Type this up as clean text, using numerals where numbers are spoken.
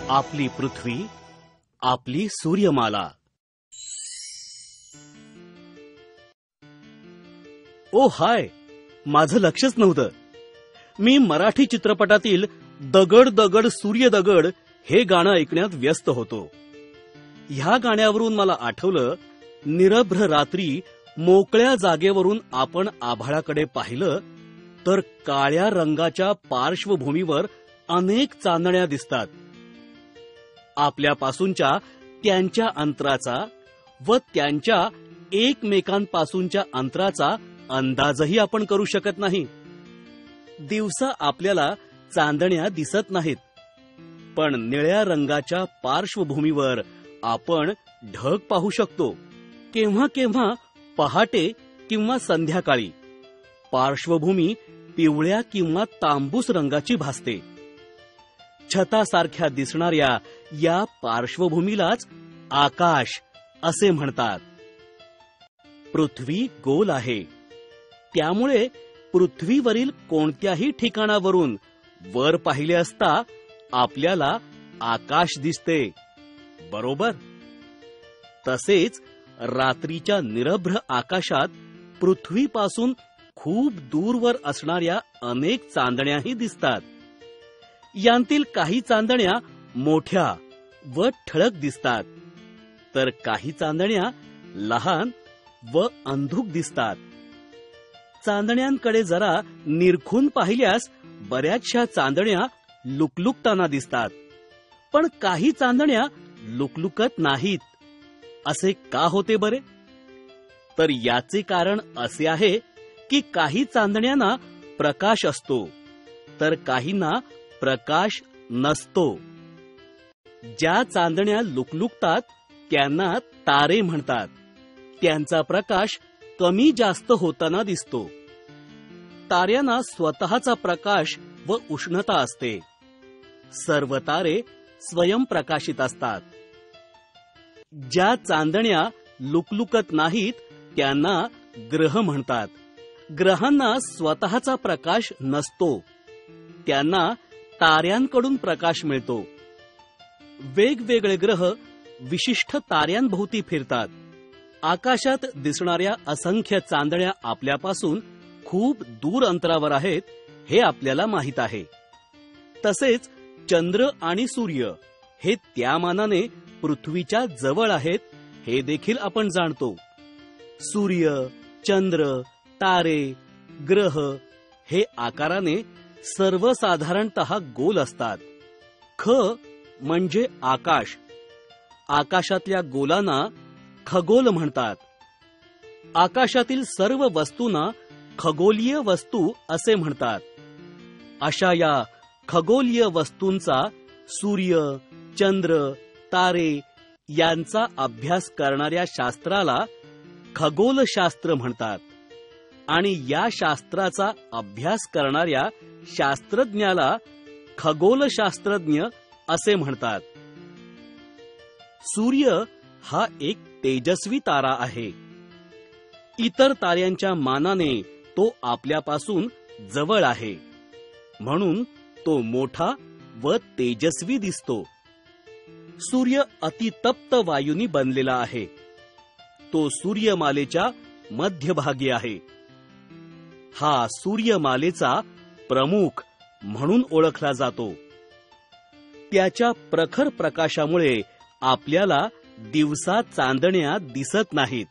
आपली पृथ्वी, आपली सूर्यमाला. ओ हाय, माझं लक्षच नव्हतं. मी मराठी चित्रपटातील दगड दगड सूर्य दगड हे गाणं ऐकण्यात व्यस्त होतो. ह्या गाण्यावरून मला आठवलं, निरभ्र रात्री मोकळ्या जागेवरून आपण आभाळाकडे पाहिलं तर काळ्या रंगाच्या पार्श्वभूमीवर अनेक चांदण्या दिसतात. आपल्यापासूनच्या त्यांच्या अंतराचा व त्यांच्या एकमेकांपासूनच्या अंतराचा अंदाजही आपण करू शकत नाही. दिवसा आपल्याला चांदण्या दिसत नाहीत, पण निळ्या रंगाच्या पार्श्वभूमीवर आपण ढग पाहू शकतो. केव्हा केव्हा पहाटे किंवा संध्याकाळी पार्श्वभूमी पिवळ्या किंवा तांबूस रंगाची भासते. छतासारख्या दिसणाऱ्या या पार्श्वभूमीलाच आकाश असे म्हणतात. पृथ्वी गोल आहे, त्यामुळे पृथ्वीवरील कोणत्याही ठिकाणावरून वर पाहिले असता आपल्याला आकाश दिसते, बरोबर? तसेच रात्रीच्या निरभ्र आकाशात पृथ्वीपासून खूप दूरवर असणाऱ्या अनेक चांदण्याही दिसतात. यांतील काही चांदण्या मोठ्या व ठळक दिसतात, तर काही चांदण्या लहान व अंधुक दिसतात. चांदण्यांकडे जरा निरखून पाहिल्यास बऱ्याचशा चांदण्या लुकलुकताना दिसतात, पण काही चांदण्या लुकलुकत नाहीत. असे का होते बरे? तर याचे कारण असे आहे की काही चांदण्यांना प्रकाश असतो, तर काहींना प्रकाश नसतो. ज्या चांदण्या लुकलुकतात त्यांना तारे म्हणतात. त्यांचा प्रकाश कमी जास्त होताना दिसतो. ताऱ्यांना स्वतःचा प्रकाश व उष्णता असते. सर्व तारे स्वयंप्रकाशित असतात. ज्या चांदण्या लुकलुकत नाहीत त्यांना ग्रह म्हणतात. ग्रहांना स्वतःचा प्रकाश नसतो, त्यांना ताऱ्यांकडून प्रकाश मिळतो. वेगवेगळे ग्रह विशिष्ट ताऱ्यांभोवती फिरतात. आकाशात दिसणाऱ्या असंख्य चांदण्या आपल्यापासून खूप दूर अंतरावर आहेत हे आपल्याला माहीत आहे. तसेच चंद्र आणि सूर्य हे त्या मानाने पृथ्वीच्या जवळ आहेत हे देखील आपण जाणतो. सूर्य, चंद्र, तारे, ग्रह हे आकाराने सर्वसाधारणतः गोल असतात. ख म्हणजे आकाश. आकाशातल्या गोलांना खगोल म्हणतात. आकाशातील सर्व वस्तूंना खगोलीय वस्तू असे म्हणतात. अशा या खगोलीय वस्तूंचा सूर्य, चंद्र, तारे यांचा अभ्यास करणाऱ्या शास्त्राला खगोलशास्त्र म्हणतात आणि या शास्त्राचा अभ्यास करणाऱ्या शास्त्रज्ञाला खगोलशास्त्रज्ञ असे म्हणतात. सूर्य हा एक तेजस्वी तारा आहे. इतर ताऱ्यांच्या मानाने तो आपल्यापासून जवळ आहे, म्हणून तो मोठा व तेजस्वी दिसतो. सूर्य अतितप्त वायूंनी बनलेला आहे. तो सूर्यमालेच्या मध्यभागी आहे. हा सूर्यमालेचा प्रमुख म्हणून ओळखला जातो. त्याच्या प्रखर प्रकाशामुळे आपल्याला दिवसा चांदण्या दिसत नाहीत.